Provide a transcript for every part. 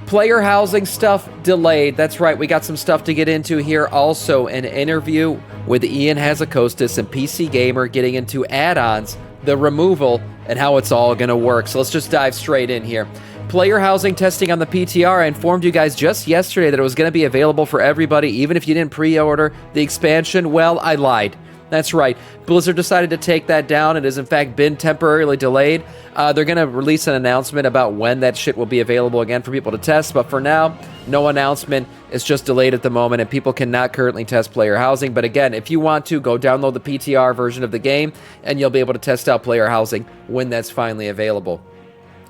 Player housing stuff delayed. That's right, we got some stuff to get into here. Also, an interview with Ian Hazakostas and PC Gamer getting into add-ons, the removal, and how it's all going to work. So let's just dive straight in here. Player housing testing on the PTR. I informed you guys just yesterday that it was going to be available for everybody, even if you didn't pre-order the expansion. Well, I lied. That's right. Blizzard decided to take that down. It has, in fact, been temporarily delayed. They're going to release an announcement about when that shit will be available again for people to test. But for now, no announcement. It's just delayed at the moment, and people cannot currently test player housing. But again, if you want to, go download the PTR version of the game, and you'll be able to test out player housing when that's finally available.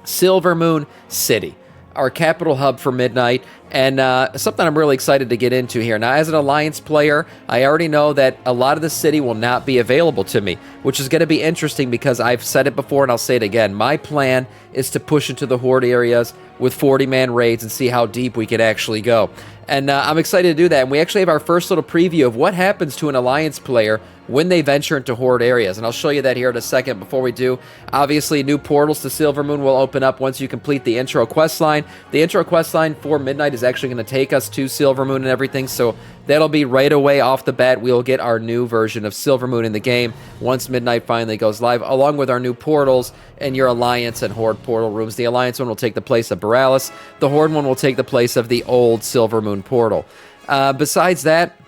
Silvermoon City, our capital hub for Midnight, and something I'm really excited to get into here. Now, as an Alliance player, I already know that a lot of the city will not be available to me, which is going to be interesting because I've said it before and I'll say it again. My plan is to push into the Horde areas with 40-man raids and see how deep we can actually go. And I'm excited to do that. And we actually have our first little preview of what happens to an Alliance player when they venture into Horde areas. And I'll show you that here in a second. Before we do, obviously, new portals to Silvermoon will open up once you complete the intro quest line. The intro quest line for Midnight is actually going to take us to Silvermoon and everything. So that'll be right away off the bat. We'll get our new version of Silvermoon in the game once Midnight finally goes live, along with our new portals and your Alliance and Horde portal rooms. The Alliance one will take the place of Borealis. The Horde one will take the place of the old Silvermoon portal. Besides that,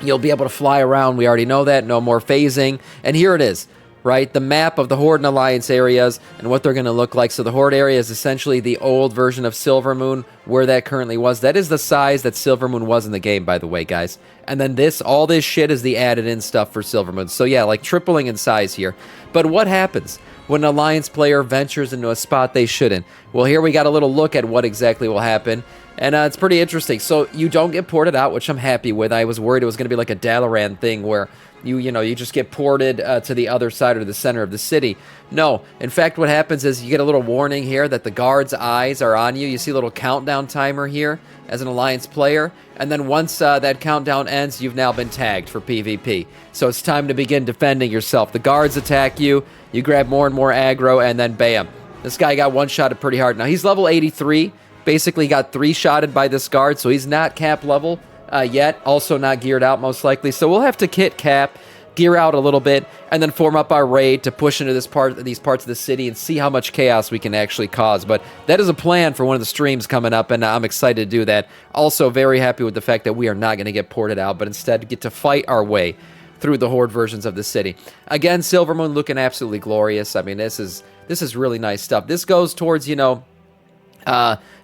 you'll be able to fly around. We already know that. No more phasing. And here it is, right? The map of the Horde and Alliance areas and what they're going to look like. So the Horde area is essentially the old version of Silvermoon, where that currently was. That is the size that Silvermoon was in the game, by the way, guys. And then all this shit is the added-in stuff for Silvermoon. So yeah, like tripling in size here. But what happens when an Alliance player ventures into a spot they shouldn't? Well, here we got a little look at what exactly will happen. And it's pretty interesting. So you don't get ported out, which I'm happy with. I was worried it was going to be like a Dalaran thing where you just get ported to the other side or the center of the city. No. In fact, what happens is you get a little warning here that the guard's eyes are on you. You see a little countdown timer here as an Alliance player. And then once that countdown ends, you've now been tagged for PvP. So it's time to begin defending yourself. The guards attack you. You grab more and more aggro, and then bam. This guy got one-shotted pretty hard. Now, he's level 83. Basically got 3-shotted by this guard, so he's not cap level yet. Also not geared out, most likely. So we'll have to kit cap, gear out a little bit, and then form up our raid to push into these parts of the city and see how much chaos we can actually cause. But that is a plan for one of the streams coming up, and I'm excited to do that. Also, very happy with the fact that we are not going to get ported out, but instead get to fight our way through the Horde versions of the city. Again, Silvermoon looking absolutely glorious. I mean, this is really nice stuff. This goes towards,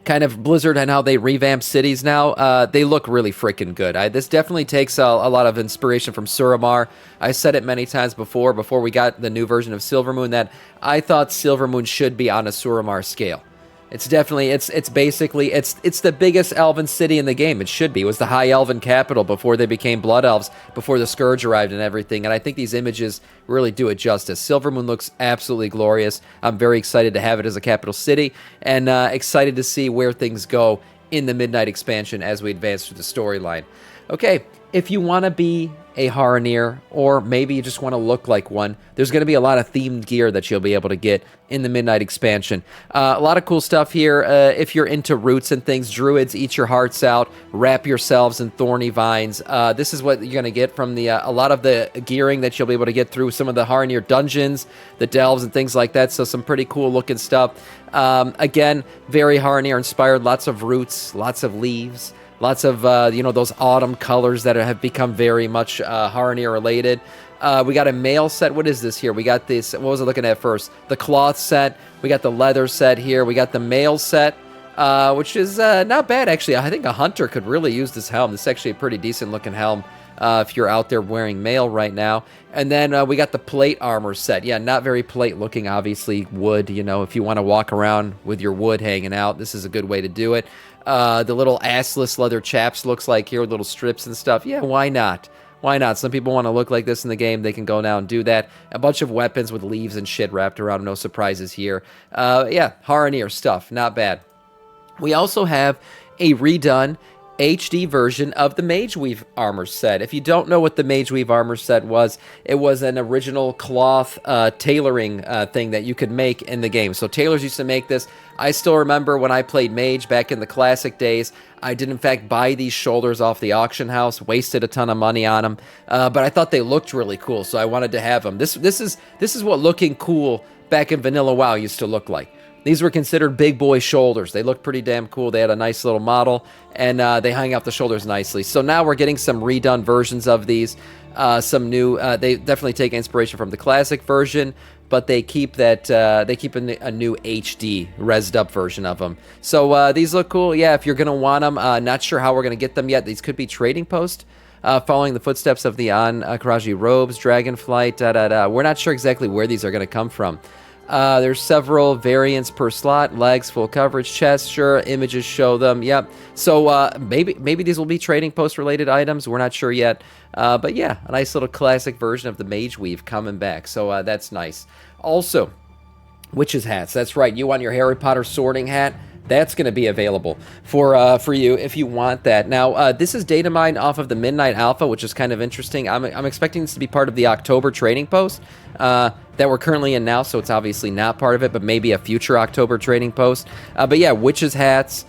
kind of Blizzard and how they revamp cities now. They look really freaking good. This definitely takes a lot of inspiration from Suramar. I said it many times before we got the new version of Silvermoon, that I thought Silvermoon should be on a Suramar scale. It's definitely, it's basically, it's the biggest elven city in the game. It should be. It was the high elven capital before they became blood elves, before the Scourge arrived and everything. And I think these images really do it justice. Silvermoon looks absolutely glorious. I'm very excited to have it as a capital city, and excited to see where things go in the Midnight expansion as we advance through the storyline. Okay, if you want to be a Haranir, or maybe you just want to look like one, there's going to be a lot of themed gear that you'll be able to get in the Midnight expansion. A lot of cool stuff here. If you're into roots and things, druids, eat your hearts out, wrap yourselves in thorny vines. This is what you're going to get from a lot of the gearing that you'll be able to get through some of the Haranir dungeons, the delves, and things like that. So some pretty cool looking stuff. Again, very Haranir inspired. Lots of roots, lots of leaves. Lots of, those autumn colors that have become very much Haranir related. We got a mail set. What is this here? We got this, what was I looking at first? The cloth set. We got the leather set here. We got the mail set, which is not bad, actually. I think a hunter could really use this helm. This is actually a pretty decent looking helm if you're out there wearing mail right now. And then we got the plate armor set. Yeah, not very plate looking, obviously. Wood, if you want to walk around with your wood hanging out, this is a good way to do it. The little assless leather chaps looks like here with little strips and stuff. Yeah, why not? Why not? Some people want to look like this in the game. They can go now and do that. A bunch of weapons with leaves and shit wrapped around. No surprises here. Yeah, Haranir stuff. Not bad. We also have a redone HD version of the Mage Weave armor set. If you don't know what the Mage Weave armor set was, it was an original cloth tailoring thing that you could make in the game. So tailors used to make this. I still remember when I played Mage back in the classic days, I did in fact buy these shoulders off the auction house, wasted a ton of money on them, but I thought they looked really cool, so I wanted to have them. This is what looking cool back in Vanilla WoW used to look like. These were considered big boy shoulders. They looked pretty damn cool. They had a nice little model, and they hung out the shoulders nicely. So now we're getting some redone versions of these. Some new. They definitely take inspiration from the classic version, but they keep that. They keep a new HD rezzed up version of them. So these look cool. Yeah, if you're gonna want them, not sure how we're gonna get them yet. These could be trading post. Following the footsteps of the Karaji robes, Dragonflight, We're not sure exactly where these are going to come from. There's several variants per slot, legs, full coverage, chest, sure, images show them, yep. So maybe these will be trading post related items, we're not sure yet. But yeah, a nice little classic version of the Mage Weave coming back, so that's nice. Also, witches hats, that's right, you want your Harry Potter sorting hat? That's going to be available for you if you want that. Now, this is data mined off of the Midnight Alpha, which is kind of interesting. I'm expecting this to be part of the October trading post that we're currently in now, so it's obviously not part of it, but maybe a future October trading post. But yeah, witches hats,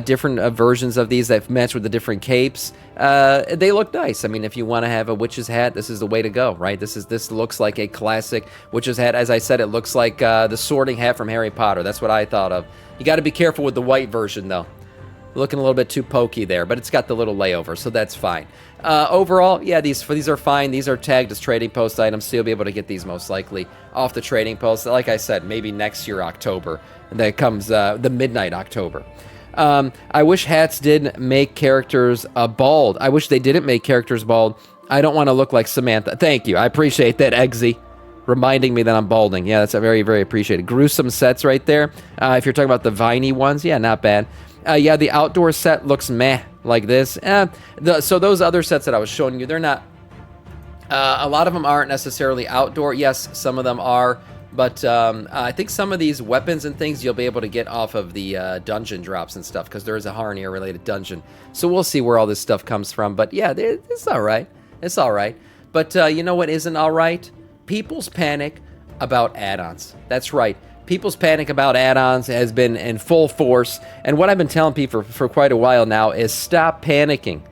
different versions of these that match with the different capes. They look nice. I mean, if you want to have a witch's hat, this is the way to go, right? This looks like a classic witch's hat. As I said, it looks like the sorting hat from Harry Potter. That's what I thought of. You got to be careful with the white version, though. Looking a little bit too pokey there, but it's got the little layover, so that's fine. Overall, yeah, these are fine. These are tagged as trading post items, so you'll be able to get these most likely off the trading post. Like I said, maybe next year, October. And then comes the Midnight October. I wish hats did make characters bald. I wish they didn't make characters bald. I don't want to look like Samantha. Thank you. I appreciate that, Eggsy. Reminding me that I'm balding. Yeah, that's a very, very appreciated. Gruesome sets right there. If you're talking about the viney ones, yeah, not bad. Yeah, the outdoor set looks meh like this. So those other sets that I was showing you, they're not... a lot of them aren't necessarily outdoor. Yes, some of them are. But I think some of these weapons and things you'll be able to get off of the dungeon drops and stuff, because there is a Harnier-related dungeon. So we'll see where all this stuff comes from. But yeah, it's all right. It's all right. But you know what isn't all right? People's panic about add-ons. That's right. People's panic about add-ons has been in full force. And what I've been telling people for quite a while now is stop panicking.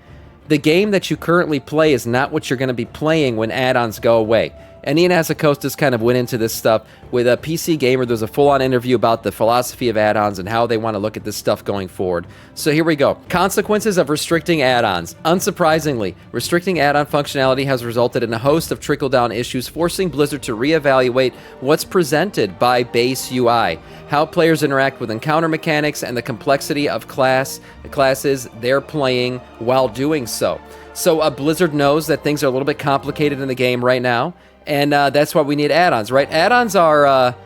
The game that you currently play is not what you're going to be playing when add-ons go away. And Ian Hazzikostas kind of went into this stuff with a PC Gamer. There's a full-on interview about the philosophy of add-ons and how they want to look at this stuff going forward. So here we go. Consequences of restricting add-ons. Unsurprisingly, restricting add-on functionality has resulted in a host of trickle-down issues, forcing Blizzard to reevaluate what's presented by base UI, how players interact with encounter mechanics, and the complexity of classes they're playing while doing so. So Blizzard knows that things are a little bit complicated in the game right now. And that's why we need add-ons, right? Add-ons are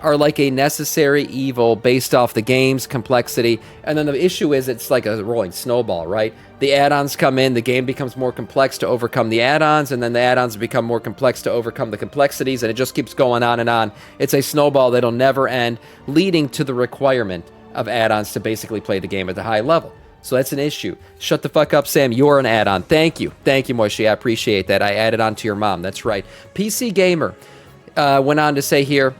like a necessary evil based off the game's complexity. And then the issue is it's like a rolling snowball, right? The add-ons come in, the game becomes more complex to overcome the add-ons, and then the add-ons become more complex to overcome the complexities, and it just keeps going on and on. It's a snowball that'll never end, leading to the requirement of add-ons to basically play the game at the high level. So that's an issue. Shut the fuck up, Sam. You're an add-on. Thank you. Thank you, Moishi. I appreciate that. I added on to your mom. That's right. PC Gamer went on to say here,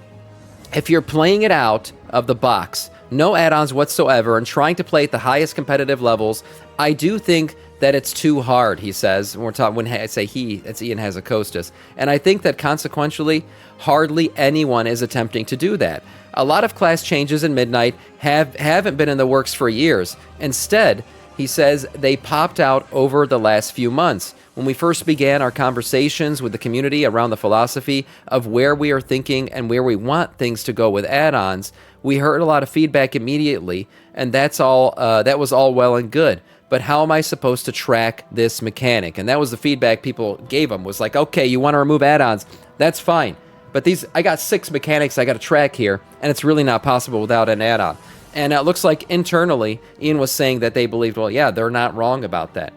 if you're playing it out of the box, no add-ons whatsoever, and trying to play at the highest competitive levels, I do think that it's too hard, he says. When I say he, it's Ian Hazzikostas. And I think that consequentially, hardly anyone is attempting to do that. A lot of class changes in Midnight haven't been in the works for years. Instead, he says they popped out over the last few months. When we first began our conversations with the community around the philosophy of where we are thinking and where we want things to go with add-ons, we heard a lot of feedback immediately, and that was all well and good. But how am I supposed to track this mechanic? And that was the feedback people gave him, was like, okay, you want to remove add-ons, that's fine. But I got 6 mechanics I got to track here, and it's really not possible without an add-on. And it looks like internally, Ian was saying that they believed, well, yeah, they're not wrong about that.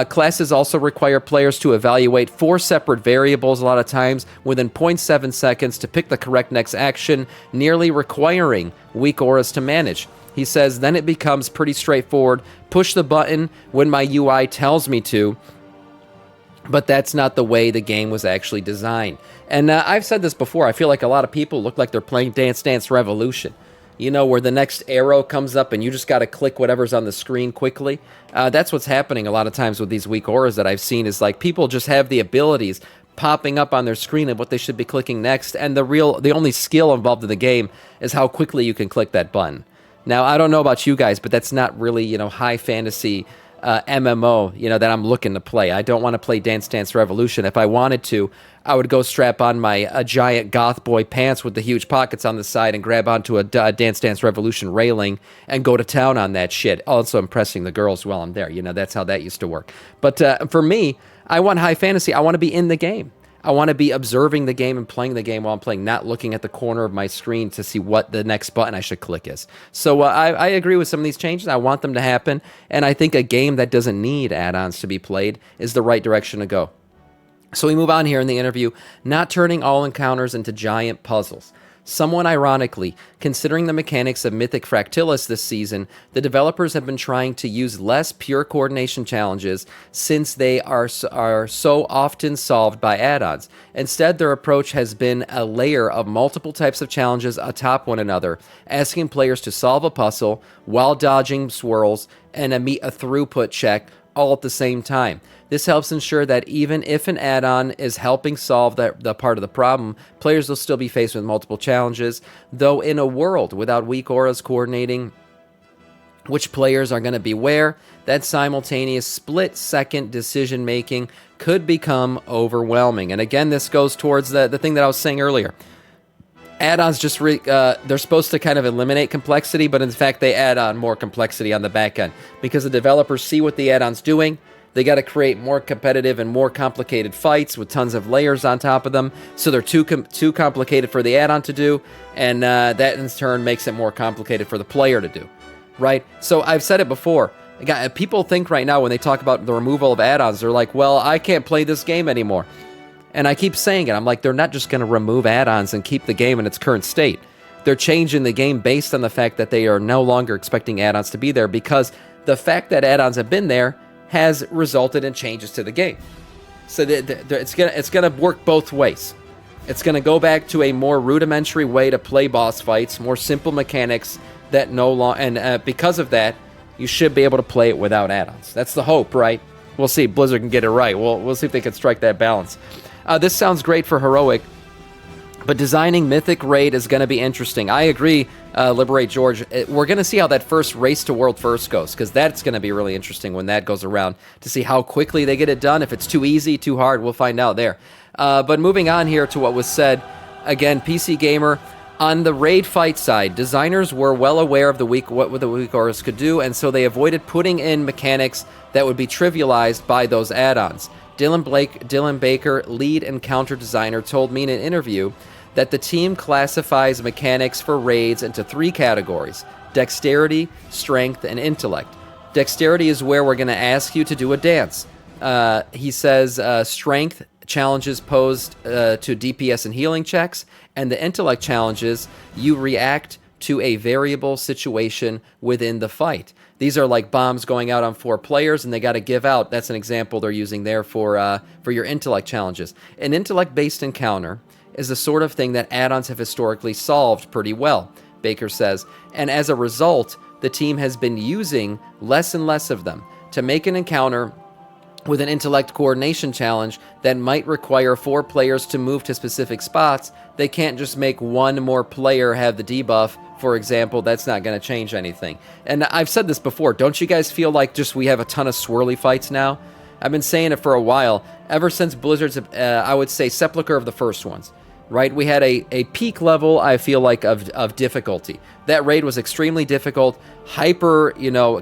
Classes also require players to evaluate 4 separate variables a lot of times within 0.7 seconds to pick the correct next action, nearly requiring weak auras to manage. He says, then it becomes pretty straightforward. Push the button when my UI tells me to, but that's not the way the game was actually designed. And I've said this before. I feel like a lot of people look like they're playing Dance Dance Revolution. You know, where the next arrow comes up and you just got to click whatever's on the screen quickly. That's what's happening a lot of times with these weak auras that I've seen, is like people just have the abilities popping up on their screen of what they should be clicking next, and the only skill involved in the game is how quickly you can click that button. Now, I don't know about you guys, but that's not really, you know, high fantasy MMO, you know, that I'm looking to play. I don't want to play Dance Dance Revolution. If I wanted to, I would go strap on my giant goth boy pants with the huge pockets on the side and grab onto a Dance Dance Revolution railing and go to town on that shit. Also impressing the girls while I'm there. You know, that's how that used to work. But for me, I want high fantasy. I want to be in the game. I want to be observing the game and playing the game while I'm playing, not looking at the corner of my screen to see what the next button I should click is. So I agree with some of these changes. I want them to happen, and I think a game that doesn't need add-ons to be played is the right direction to go. So we move on here in the interview, not turning all encounters into giant puzzles. Somewhat ironically, considering the mechanics of Mythic Fractilis this season, the developers have been trying to use less pure coordination challenges since they are so often solved by add-ons. Instead, their approach has been a layer of multiple types of challenges atop one another, asking players to solve a puzzle while dodging swirls and meet a throughput check all at the same time. This helps ensure that even if an add-on is helping solve the part of the problem, players will still be faced with multiple challenges, though in a world without weak auras coordinating which players are going to be where, that simultaneous split-second decision-making could become overwhelming. And again, this goes towards the thing that I was saying earlier. Add-ons just, they're supposed to kind of eliminate complexity, but in fact, they add on more complexity on the back end. Because the developers see what the add-on's doing, they got to create more competitive and more complicated fights with tons of layers on top of them, so they're too complicated for the add-on to do, and that in turn makes it more complicated for the player to do, right? So I've said it before. People think right now when they talk about the removal of add-ons, they're like, well, I can't play this game anymore. And I keep saying it. I'm like, they're not just going to remove add-ons and keep the game in its current state. They're changing the game based on the fact that they are no longer expecting add-ons to be there, because the fact that add-ons have been there has resulted in changes to the game. So it's gonna work both ways. It's gonna go back to a more rudimentary way to play boss fights, more simple mechanics that no longer, and because of that, you should be able to play it without add-ons. That's the hope, right? We'll see if Blizzard can get it right. We'll see if they can strike that balance. This sounds great for Heroic, but designing Mythic Raid is going to be interesting. I agree, Liberate George. We're going to see how that first Race to World First goes, because that's going to be really interesting when that goes around, to see how quickly they get it done. If it's too easy, too hard, we'll find out there. But moving on here to what was said, again, PC Gamer, on the raid fight side, designers were well aware of what the weak auras could do, and so they avoided putting in mechanics that would be trivialized by those add-ons. Dylan Baker, lead encounter designer, told me in an interview that the team classifies mechanics for raids into 3 categories: dexterity, strength, and intellect. Dexterity is where we're going to ask you to do a dance. He says strength challenges posed to DPS and healing checks, and the intellect challenges you react to a variable situation within the fight. These are like bombs going out on 4 players, and they got to give out. That's an example they're using there for your intellect challenges. An intellect-based encounter is the sort of thing that add-ons have historically solved pretty well, Baker says, and as a result, the team has been using less and less of them. To make an encounter with an intellect coordination challenge that might require 4 players to move to specific spots, they can't just make 1 more player have the debuff, for example. That's not going to change anything. And I've said this before, don't you guys feel like just we have a ton of swirly fights now? I've been saying it for a while, ever since Blizzard's, I would say, Sepulchre of the first ones, right? We had a peak level, I feel like, of difficulty. That raid was extremely difficult, hyper,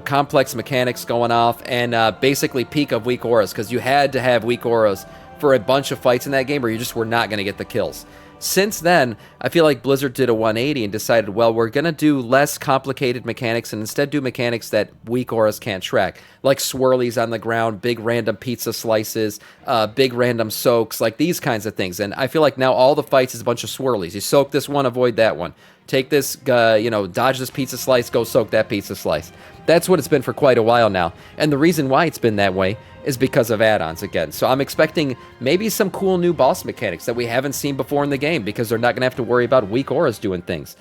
complex mechanics going off, and basically peak of weak auras, because you had to have weak auras for a bunch of fights in that game, or you just were not going to get the kills. Since then, I feel like Blizzard did a 180 and decided, well, we're going to do less complicated mechanics and instead do mechanics that weak auras can't track, like swirlies on the ground, big random pizza slices, big random soaks, like these kinds of things. And I feel like now all the fights is a bunch of swirlies. You soak this one, avoid that one. Take this, dodge this pizza slice, go soak that pizza slice. That's what it's been for quite a while now. And the reason why it's been that way is because of add-ons again. So I'm expecting maybe some cool new boss mechanics that we haven't seen before in the game because they're not going to have to worry about weak auras doing things.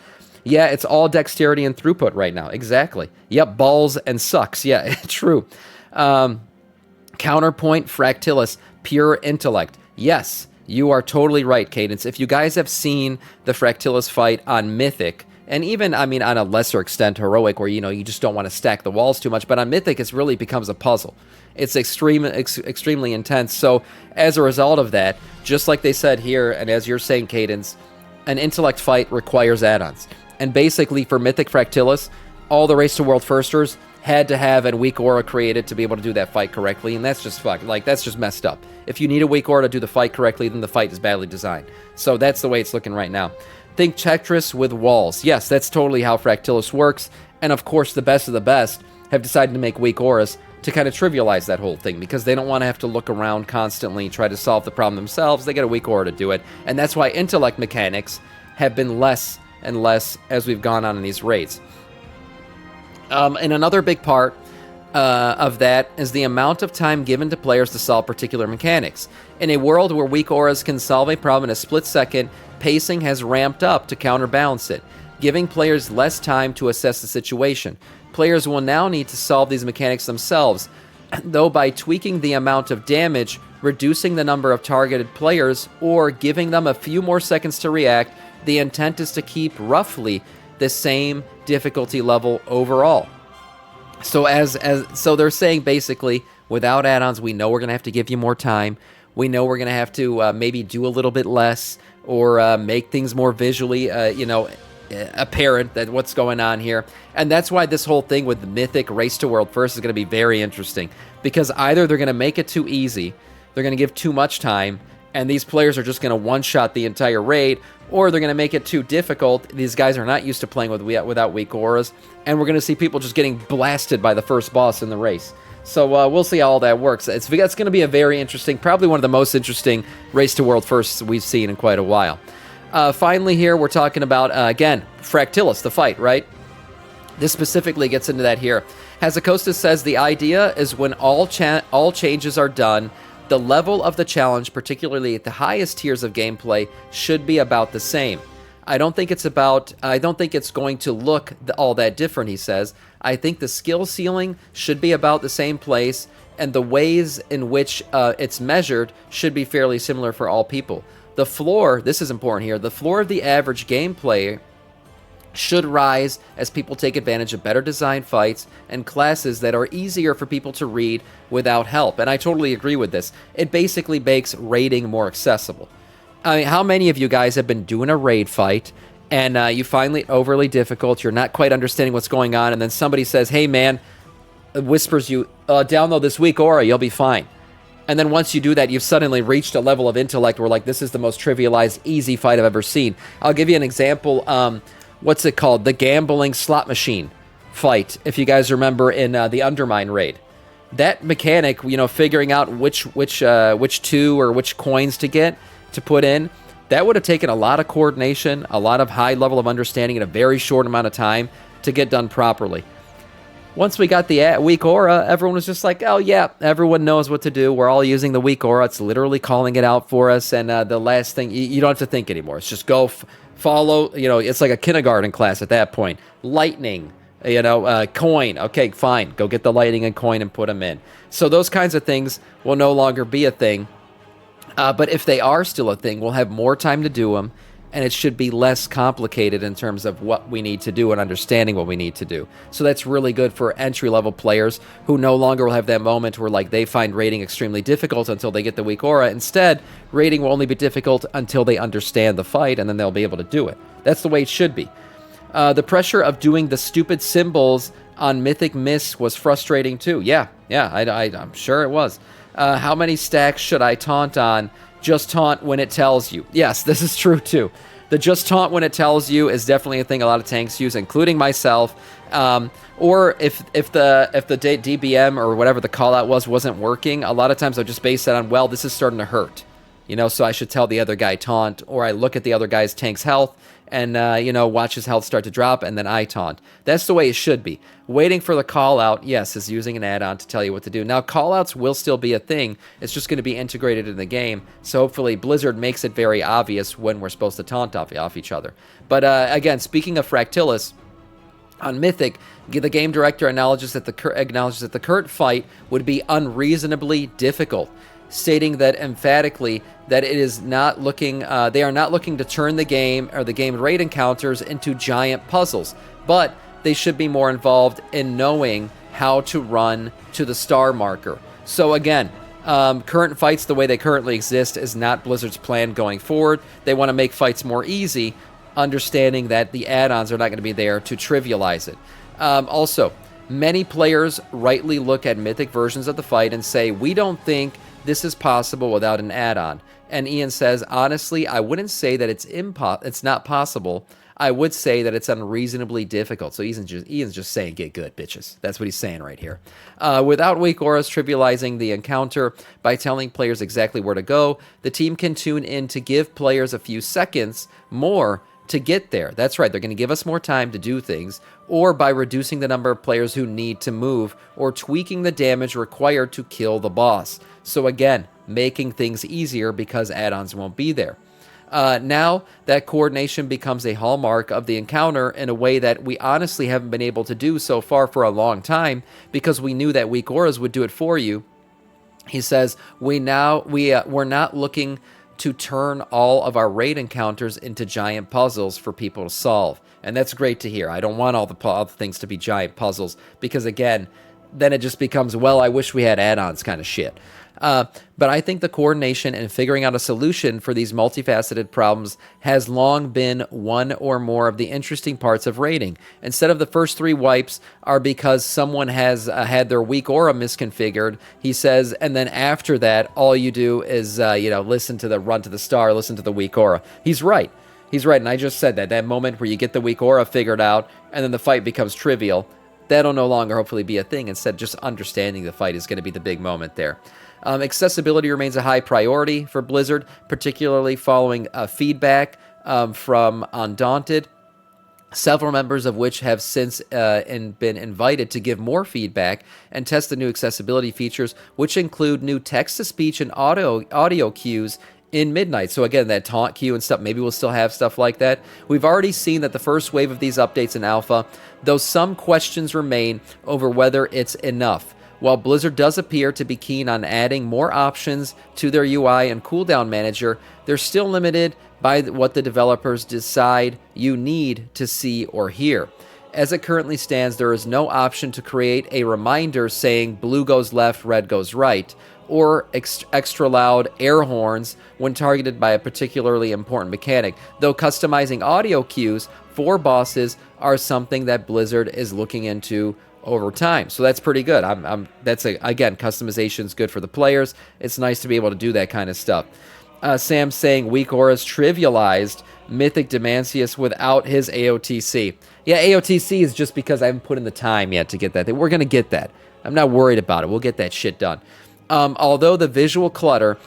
Yeah, it's all dexterity and throughput right now. Exactly. Yep, balls and sucks. Yeah, true. Counterpoint, Fractilis, pure intellect. Yes, you are totally right, Cadence. If you guys have seen the Fractilis fight on Mythic, and even, I mean, on a lesser extent, Heroic, where, you just don't want to stack the walls too much, but on Mythic, it really becomes a puzzle. It's extremely intense. So, as a result of that, just like they said here, and as you're saying, Cadence, an intellect fight requires add-ons. And basically, for Mythic Fractilis, all the Race to World Firsters had to have a weak aura created to be able to do that fight correctly, and that's just that's just messed up. If you need a weak aura to do the fight correctly, then the fight is badly designed. So that's the way it's looking right now. Think Tetris with walls. Yes, that's totally how Fractilis works, and of course the best of the best have decided to make weak auras to kind of trivialize that whole thing because they don't want to have to look around constantly and try to solve the problem themselves. They get a weak aura to do it, and that's why intellect mechanics have been less and less as we've gone on in these raids. And another big part of that is the amount of time given to players to solve particular mechanics. In a world where weak auras can solve a problem in a split second, pacing has ramped up to counterbalance it, giving players less time to assess the situation. Players will now need to solve these mechanics themselves, though by tweaking the amount of damage, reducing the number of targeted players, or giving them a few more seconds to react, the intent is to keep roughly the same difficulty level overall. So so they're saying basically, without add-ons, we know we're going to have to give you more time. We know we're going to have to maybe do a little bit less or make things more visually, apparent that what's going on here. And that's why this whole thing with the Mythic Race to World First is going to be very interesting because either they're going to make it too easy, they're going to give too much time, and these players are just going to one-shot the entire raid, or they're going to make it too difficult. These guys are not used to playing without weak auras, and we're going to see people just getting blasted by the first boss in the race. So we'll see how all that works. It's going to be a very interesting, probably one of the most interesting Race to World Firsts we've seen in quite a while. Finally here, we're talking about, again, Fractilis, the fight, right? This specifically gets into that here. Hazakostas says the idea is when all changes are done, the level of the challenge, particularly at the highest tiers of gameplay, should be about the same. I don't think it's going to look all that different, he says. I think the skill ceiling should be about the same place, and the ways in which it's measured should be fairly similar for all people. The floor, this is important here, the floor of the average gameplay should rise as people take advantage of better designed fights and classes that are easier for people to read without help. And I totally agree with this. It basically makes raiding more accessible. I mean, how many of you guys have been doing a raid fight and you find it overly difficult, you're not quite understanding what's going on, and then somebody says, hey man, whispers you, download this weak aura, you'll be fine. And then once you do that, you've suddenly reached a level of intellect where, like, this is the most trivialized, easy fight I've ever seen. I'll give you an example. What's it called? The gambling slot machine fight, if you guys remember in the Undermine raid. That mechanic, figuring out which two or which coins to get to put in, that would have taken a lot of coordination, a lot of high level of understanding in a very short amount of time to get done properly. Once we got the weak aura, everyone was just like, oh yeah, everyone knows what to do. We're all using the weak aura. It's literally calling it out for us. And the last thing, you don't have to think anymore. It's just go follow, it's like a kindergarten class at that point. Lightning, coin. Okay, fine. Go get the lightning and coin and put them in. So those kinds of things will no longer be a thing. But if they are still a thing, we'll have more time to do them. And it should be less complicated in terms of what we need to do and understanding what we need to do. So that's really good for entry-level players who no longer will have that moment where, like, they find raiding extremely difficult until they get the weak aura. Instead, raiding will only be difficult until they understand the fight, and then they'll be able to do it. That's the way it should be. The pressure of doing the stupid symbols on Mythic Mists was frustrating too. Yeah, I'm sure it was. How many stacks should I taunt on just taunt when it tells you. Yes, this is true too. The just taunt when it tells you is definitely a thing a lot of tanks use, including myself. Or if the DBM or whatever the call out wasn't working, a lot of times I'll just base that on, well, this is starting to hurt. So I should tell the other guy taunt, or I look at the other guy's tank's health and, watch his health start to drop, and then I taunt. That's the way it should be. Waiting for the call out, yes, is using an add-on to tell you what to do. Now, call outs will still be a thing. It's just going to be integrated in the game. So hopefully Blizzard makes it very obvious when we're supposed to taunt off each other. But again, speaking of Fractilis, on Mythic, the game director acknowledges that the current fight would be unreasonably difficult, stating that emphatically that it is not looking, they are not looking to turn the game or the game raid encounters into giant puzzles, but they should be more involved in knowing how to run to the star marker. So again, current fights, the way they currently exist, is not Blizzard's plan going forward. They want to make fights more easy, understanding that the add-ons are not going to be there to trivialize it. Also, many players rightly look at Mythic versions of the fight and say, we don't think this is possible without an add-on. And Ian says, honestly, I wouldn't say that it's not possible. I would say that it's unreasonably difficult. So Ian's just saying, get good, bitches. That's what he's saying right here. Without weak auras trivializing the encounter by telling players exactly where to go, the team can tune in to give players a few seconds more to get there. That's right, they're going to give us more time to do things, or by reducing the number of players who need to move, or tweaking the damage required to kill the boss. So again, making things easier because add-ons won't be there. Now, that coordination becomes a hallmark of the encounter in a way that we honestly haven't been able to do so far for a long time, because we knew that weak auras would do it for you. He says, we're not looking to turn all of our raid encounters into giant puzzles for people to solve. And that's great to hear. I don't want all the things to be giant puzzles, because again, then it just becomes, well, I wish we had add-ons kind of shit. But I think the coordination and figuring out a solution for these multifaceted problems has long been one or more of the interesting parts of raiding. Instead of the first 3 wipes are because someone has had their weak aura misconfigured, he says, and then after that, all you do is, listen to the run to the star, listen to the weak aura. He's right. He's right, and I just said that moment where you get the weak aura figured out, and then the fight becomes trivial, that'll no longer hopefully be a thing. Instead, just understanding the fight is going to be the big moment there. Accessibility remains a high priority for Blizzard, particularly following feedback from Undaunted, several members of which have since been invited to give more feedback and test the new accessibility features, which include new text-to-speech and audio cues in Midnight. So again, that taunt queue and stuff, maybe we'll still have stuff like that. We've already seen that the first wave of these updates in alpha, though some questions remain over whether it's enough. While Blizzard does appear to be keen on adding more options to their UI and cooldown manager, they're still limited by what the developers decide you need to see or hear. As it currently stands, there is no option to create a reminder saying blue goes left, red goes right, or extra loud air horns when targeted by a particularly important mechanic, though customizing audio cues for bosses are something that Blizzard is looking into over time. So that's pretty good. Again, customization is good for the players. It's nice to be able to do that kind of stuff. Sam's saying weak auras trivialized Mythic Demancius without his AOTC. Yeah, AOTC is just because I haven't put in the time yet to get that. We're going to get that. I'm not worried about it. We'll get that shit done. Although the visual clutter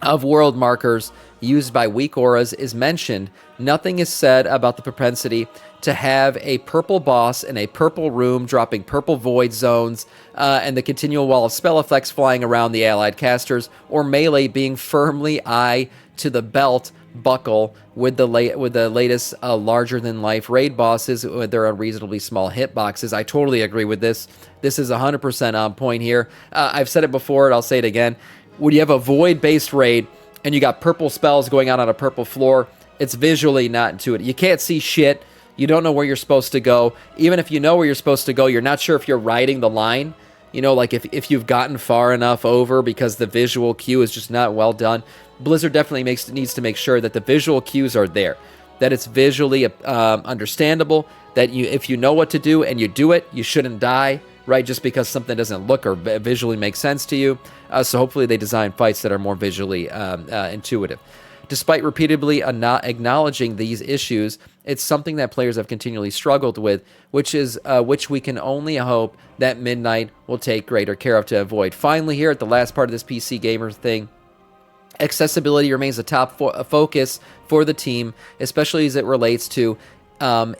of world markers used by weak auras is mentioned, nothing is said about the propensity to have a purple boss in a purple room dropping purple void zones, and the continual wall of spell effects flying around the allied casters, or melee being firmly eye to the belt buckle with the latest larger-than-life raid bosses with their unreasonably small hitboxes. I totally agree with this. This is 100% on point here. I've said it before, and I'll say it again. When you have a void-based raid, and you got purple spells going on a purple floor, it's visually not intuitive. You can't see shit. You don't know where you're supposed to go. Even if you know where you're supposed to go, you're not sure if you're riding the line. Like if you've gotten far enough over because the visual cue is just not well done. Blizzard definitely needs to make sure that the visual cues are there, that it's visually understandable, that if you know what to do and you do it, you shouldn't die. right? Just because something doesn't look or visually make sense to you. So hopefully they design fights that are more visually intuitive. Despite repeatedly not acknowledging these issues, it's something that players have continually struggled with, which we can only hope that Midnight will take greater care of to avoid. Finally, here at the last part of this PC gamer thing, accessibility remains a top focus for the team, especially as it relates to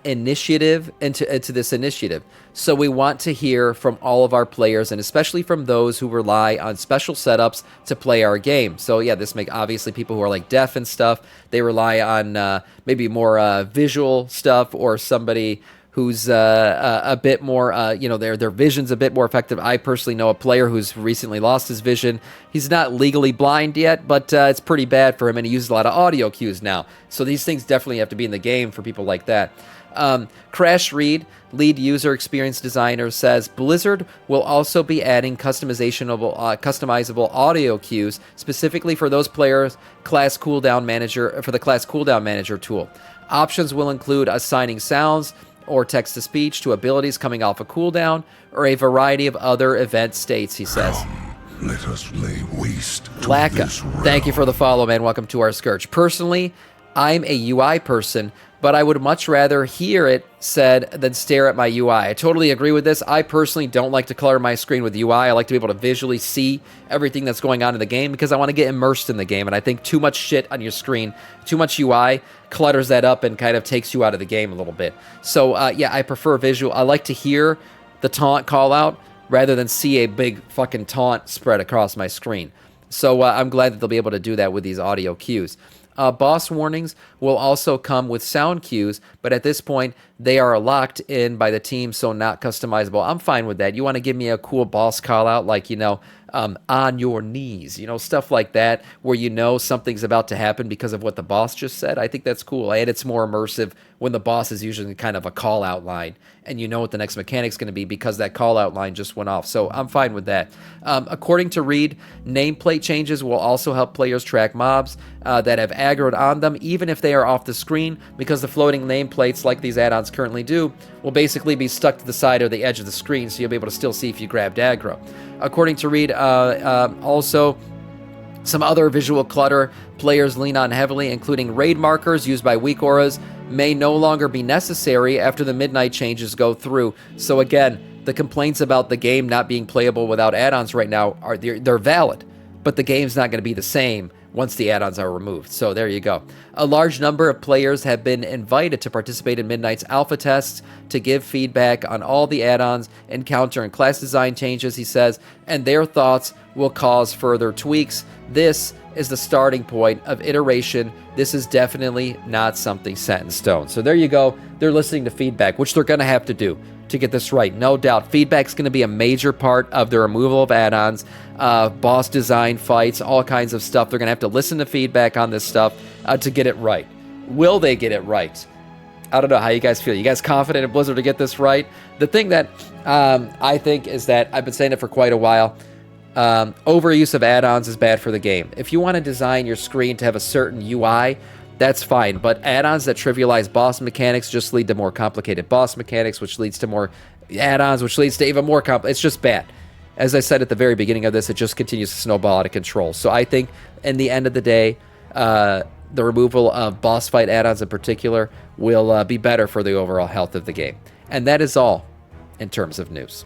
initiative into this initiative. So we want to hear from all of our players, and especially from those who rely on special setups to play our game. So yeah, this make obviously people who are like deaf and stuff, they rely on maybe more visual stuff, or somebody who's a bit more, their vision's a bit more effective. I personally know a player who's recently lost his vision. He's not legally blind yet, but it's pretty bad for him, and he uses a lot of audio cues now. So these things definitely have to be in the game for people like that. Crash Reed, lead user experience designer, says Blizzard will also be adding customizable audio cues specifically for those players for the class cooldown manager tool. Options will include assigning sounds or text-to-speech to abilities coming off a cooldown, or a variety of other event states, he says. Let us lay waste to Laka, this realm. thank you for the follow, man. Welcome to our Scourge. Personally, I'm a UI person, but I would much rather hear it said than stare at my UI. I totally agree with this. I personally don't like to color my screen with UI. I like to be able to visually see everything that's going on in the game, because I want to get immersed in the game. And I think too much shit on your screen, too much UI, clutters that up and kind of takes you out of the game a little bit. So yeah, I prefer visual. I like to hear the taunt call out rather than see a big fucking taunt spread across my screen. So I'm glad that they'll be able to do that with these audio cues. Boss warnings will also come with sound cues, but at this point, they are locked in by the team, so not customizable. I'm fine with that. You want to give me a cool boss call out, like, on your knees, stuff like that, where something's about to happen because of what the boss just said. I think that's cool, and it's more immersive when the boss is usually kind of a call out line, and you know what the next mechanic's going to be because that call out line just went off. So I'm fine with that. According to Reed, nameplate changes will also help players track mobs that have aggroed on them, even if they are off the screen, because the floating nameplates, like these add-ons currently do, will basically be stuck to the side or the edge of the screen, so you'll be able to still see if you grabbed aggro. According to Reed, also some other visual clutter players lean on heavily, including raid markers used by weak auras, may no longer be necessary after the Midnight changes go through. So again, the complaints about the game not being playable without add-ons right now they're valid, but the game's not going to be the same once the add-ons are removed. So there you go. A large number of players have been invited to participate in Midnight's alpha tests to give feedback on all the add-ons, encounter, and class design changes, he says, and their thoughts will cause further tweaks. This is the starting point of iteration. This is definitely not something set in stone. So there you go. They're listening to feedback, which they're going to have to do to get this right. No doubt. Feedback's going to be a major part of the removal of add-ons, boss design fights, all kinds of stuff. They're going to have to listen to feedback on this stuff to get it right. Will they get it right? I don't know how you guys feel. You guys confident in Blizzard to get this right? The thing that I think is that I've been saying it for quite a while. Overuse of add-ons is bad for the game. If you want to design your screen to have a certain UI, that's fine, but add-ons that trivialize boss mechanics just lead to more complicated boss mechanics, which leads to more add-ons, which leads to even more it's just bad. As I said at the very beginning of this, it just continues to snowball out of control. So I think, in the end of the day, the removal of boss fight add-ons in particular will be better for the overall health of the game. And that is all in terms of news.